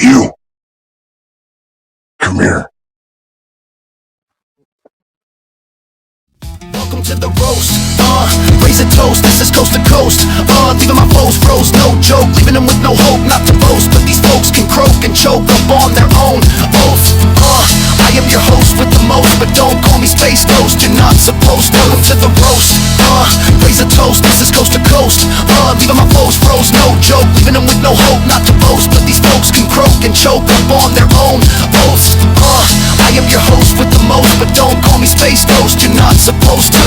Hey, you! Come here. Welcome to the roast, raise a toast, this is coast to coast, leaving my foes froze, no joke, leaving them with no hope, not to boast, but these folks can croak and choke up on their own oath, I am your host with the most, but don't call me Space Ghost, you're not supposed to. Welcome to the roast, raise a toast, this is coast to coast, leaving my foes froze, no joke, leaving them with no hope, not to boast, but these folks can croak and choke up on their own oath, I am your host with the most, but don't call me Space Ghost, you're not supposed to.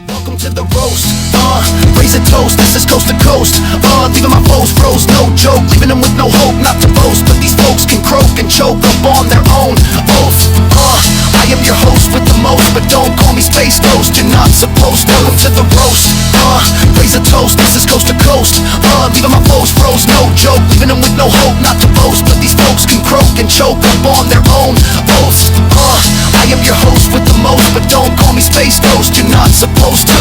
Welcome to the roast, raise a toast, this is coast to coast, leaving my foes froze, no joke, leaving them with no hope, not to boast, but these folks can croak and choke up on their own oath, I am your host with the most, but don't call me Space Ghost, you're not supposed to. Welcome to the roast, raise a toast, this is coast to coast, leaving my foes froze, no joke, leaving them with no hope, not to boast, but these folks can croak and choke up on their own oath, I am your host with the most, but don't call me Space Ghost, you're not supposed to.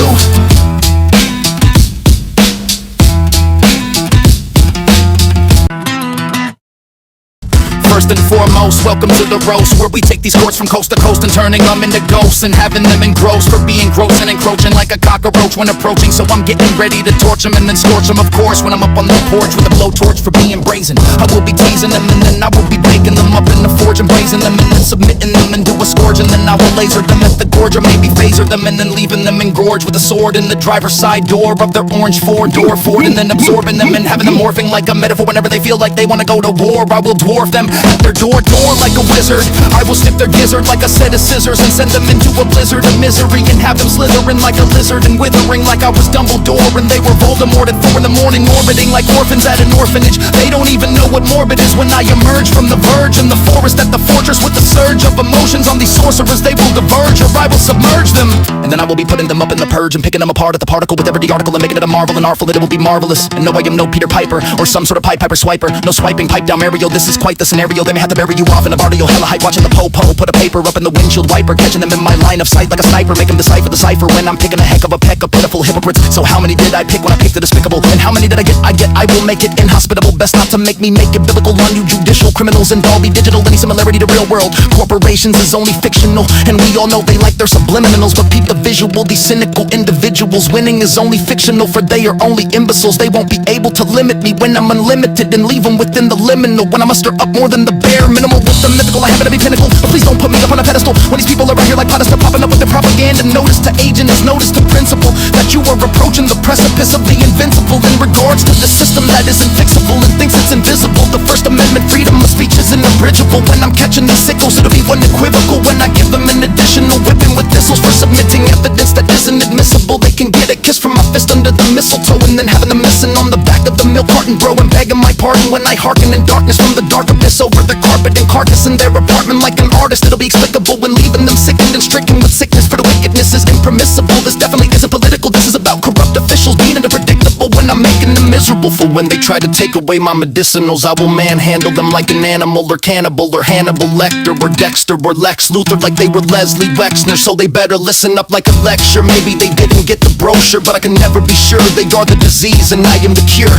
First and foremost, welcome to the roast, where we take these chords from coast to coast and turning them into ghosts and having them engrossed for being gross and encroaching like a cockroach when approaching. So I'm getting ready to torch them and then scorch them, of course, when I'm up on the porch with a blowtorch for being brazen. I will be teasing them and then I will be baking them up in the forge and braising them and then submitting them into a scourge, and then I will laser them at the gorge or maybe phaser them and then leaving them engorged with a sword in the driver's side door of their orange four-door Ford, and then absorbing them and having them morphing like a metaphor whenever they feel like they want to go to war. I will dwarf them at their door like a wizard. I will snip their gizzard like a set of scissors and send them into a blizzard of misery and have them slithering like a lizard and withering like I was Dumbledore and they were Voldemort at 4 in the morning, orbiting like orphans at an orphanage. They don't even know what morbid is when I emerge from the verge in the forest at the fortress with a surge of emotions on these sorcerers. They will diverge or I will submerge them, and then I will be putting them up in the purge and picking them apart at the particle with every article and making it a marvel and artful that it will be marvelous. And no, I am no Peter Piper or some sort of Pied Piper swiper, no swiping pipe down Mario. This is quite the scenario. They may have to bury you off in a barrio, hella hype, watching the po-po, put a paper up in the windshield wiper, catching them in my line of sight like a sniper, make them decipher the cipher when I'm picking a heck of a peck of pitiful hypocrites. So how many did I pick when I picked the despicable, and how many did I get? I will make it inhospitable, best not to make me make it biblical on you judicial criminals and Dolby Digital. Any similarity to real world corporations is only fictional, and we all know they like their subliminals, but peep the visual, these cynical individuals. Winning is only fictional, for they are only imbeciles. They won't be able to limit me when I'm unlimited and leave them within the liminal, when I muster up more than the bare minimum with the mythical. I happen to be pinnacle, but please don't put me up on a pedestal when these people are out here like Potter popping up with their propaganda. Notice to agent is notice to principle that you are approaching the precipice of the invincible in regards to the system that isn't fixable and thinks it's invisible. The First Amendment, freedom of speech isn't abridgable. When I'm catching these sickles, it'll be unequivocal when I give them an additional whipping with thistles for submitting evidence that isn't admissible. They can get a kiss from my fist under the mistletoe and then having them missing on the back of the milk carton, bro, and begging my pardon when I hearken in darkness from the dark abyss over the carpet and carcass in their apartment like an artist. It'll be explicable when leaving them sickened and stricken with sickness, for the wickedness is impermissible. This definitely isn't political, this is about corrupt officials being unpredictable when I'm making them miserable. For when they try to take away my medicinals, I will manhandle them like an animal or cannibal or Hannibal Lecter or Dexter or Lex Luthor like they were Leslie Wexner. So they better listen up like a lecture. Maybe they didn't get the brochure, but I can never be sure. They are the disease and I am the cure.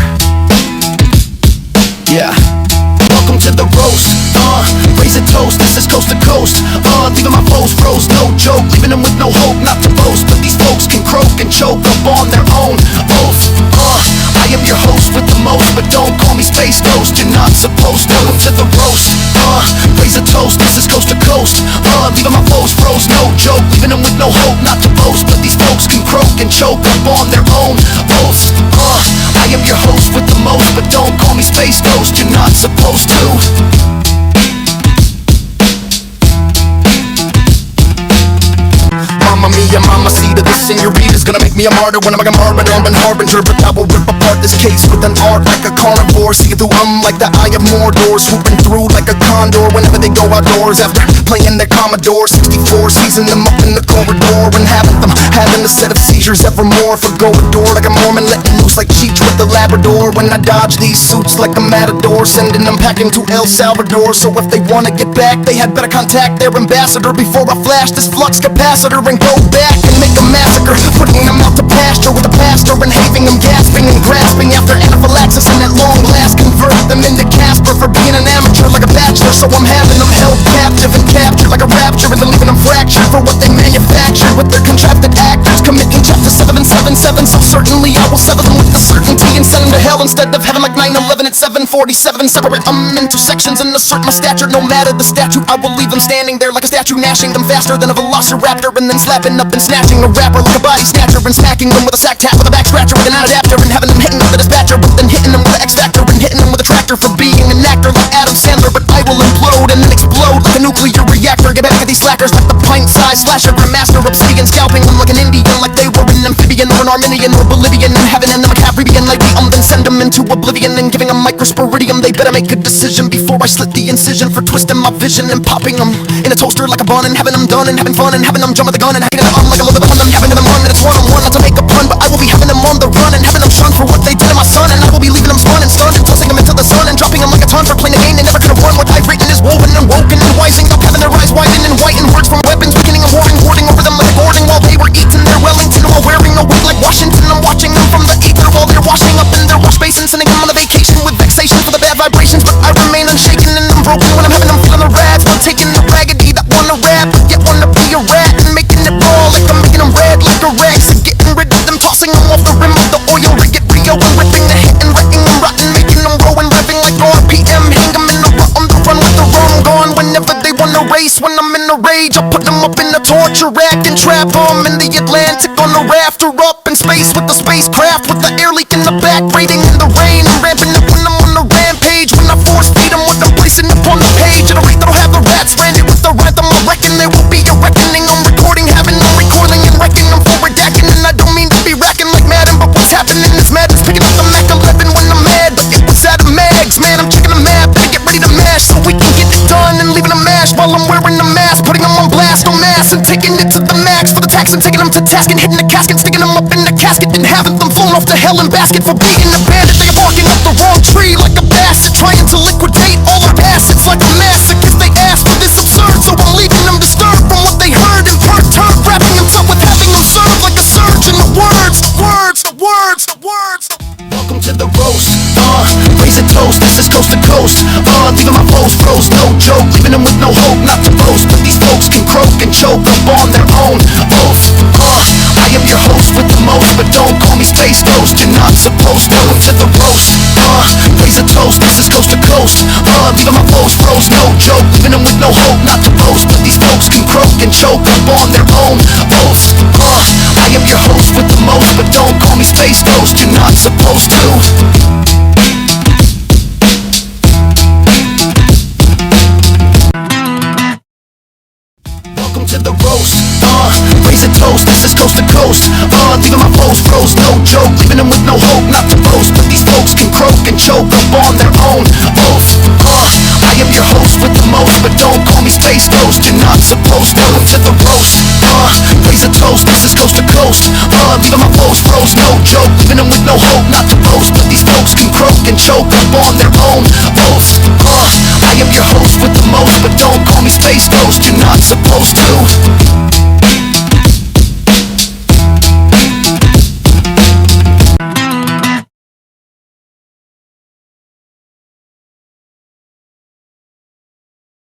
Yeah. Welcome to the roast, raise a toast, this is coast to coast, leaving my foes froze, no joke, leaving them with no hope, not to boast, but these folks can croak and choke up on their own oath, I am your host with the most, but don't call me Space Ghost, you're not supposed to. Welcome to the roast, raise a toast, this is coast to coast, leaving my foes froze, no joke, leaving them with no hope, not to boast, but these folks can croak and choke up on their own oath, I am your host with the most, but don't call me Space Ghost, you're not supposed to. Mamma mia, mamacita, this senorita's gonna make me a martyr when I'm like a harbinger. I'm an harbinger, but I will rip apart this case with an art like a carnivore. See through like the eye of Mordor, swooping through like a condor whenever they go outdoors. After playing their Commodore 64, seizing them up in the corridor and having them having a set of seizures evermore. For go door like a Mormon, letting loose like Cheech with the Labrador. When I dodge these suits like a matador, sending them packing to El Salvador. So if they wanna get back, they had better contact their ambassador before I flash this flux capacitor and go back and make a massacre. massacre, putting them out to pasture with a pastor and having them gasping and grasping after anaphylaxis and at long last convert them into Casper for being an amateur like a bachelor. So I'm having them held captive and captured like a rapture, and then leaving them fractured for what they manufactured with their contracted actors committing chapter 777. So certainly I will sever them with the certainty and send them to hell instead of heaven like 9/11 at 747. Separate them into sections and assert my stature. No matter the statute, I will leave them standing there like a statue, gnashing them faster than a velociraptor, and then slapping up and snatching a rapper like a body snatcher, and smacking them with a sack tap with a back scratcher with an adapter, and having them hitting with the dispatcher, but then hitting them with an X Factor and hitting them with a tractor for being an actor like Adam Sandler. But I will implode and then explode like a nuclear reactor. Get back at these slackers like the pint-sized slasher, grandmaster obsidian, scalping them like an Indian, like they were an amphibian or an Armenian or Bolivian, and having them a Caribbean lady, then send them into oblivion and giving them microsporidium. They better make a decision before I slit the incision for twisting my vision and popping them in a toaster like a bun, and having them done and having fun and having them jump with the gun and hanging them on like a little bit of them, having them run, and it's one-on-one, not to make a pun, but I will be having them on the run and having them shun for what they did to my son, and I will be leaving them spun and stunned and tossing them into the sun and dropping them like a ton for playing a game they never could have won. What I've written is woven and woken and wising up, having their eyes widen and whiten words from weapons, beginning and warding over them like a Gordon while they were eating their Wellington while wearing a wig like Washington. I'm watching them from the ether while they're washing up in their wash basin, sending them on a vacation with vexation for the bad vibrations, but I remain unshaken and unbroken when I'm having them feeling the rads, while taking the raggedy that wanna rap but yet wanna be a rat, and making it raw like I'm making them red like a rag, so getting rid of them, tossing them off the rim of the oil rig at Rio and ripping the hit and wrecking them rotten, making them row and revving like RPM, hang them in the rut on the run with the rum gone whenever they wanna race. When I'm in a rage, I put them up in the torture rack and trap them in the Atlantic on the rafter, up in space with the spacecraft with the air leak in the back, raiding in the rain and ramping up when I'm on the rampage. When I force feed them what I'm placing up on the page at a rate that'll have the rats stranded with the rhythm. I reckon there will be a reckoning. I'm recording, having them recoiling and wrecking them for redacting, and I don't mean to be racking like Madden, but what's happening is madness. Picking up the Mac 11 when I'm mad, but it was out of mags. Man, I'm checking the map, better get ready to mash so we can get it done and leaving a mash while I'm wearing the mask, putting them on blast on mass and taking it to the max for the tax and taking them to task and hitting the casket, sticking them up in the casket and having them flown off to hell in basket for being a bandit. They are barking up the wrong tree like a basset, trying to liquidate all our assets like a massacre. If they ask for this absurd, so I'm leaving them disturbed from what they heard and perturbed, wrapping himself with having them served like a surge in the words, the words, the words, the words. Welcome to the roast, raise a toast, this is coast to coast, leaving my foes froze, no joke, leaving them with no hope, not to boast, but these folks can croak and choke up on their own oath. I am your host with the most, but don't call me Space Ghost, you're not supposed to. Welcome to the roast, raise a toast, this is coast to coast, leaving my foes froze, no joke, leaving them with no hope, not to boast, but these folks can croak and choke up on their own oath. I am your host with the most, but don't call me Space Ghost, you're not supposed to. Welcome to the roast, raise a toast, this is coast to coast, leaving my foes froze, no joke, leaving them with no hope, not to boast, but these folks can croak and choke up on their own oath. I am your host with the most, but don't call me Space Ghost, you're not supposed to. Welcome to the roast, raise a toast, this is coast to coast, leaving my foes froze, no joke, leaving them with no hope, not to boast, but these folks can croak and choke up on their own oath. I am your host with the most, but don't call me Space Ghost, you're not supposed to.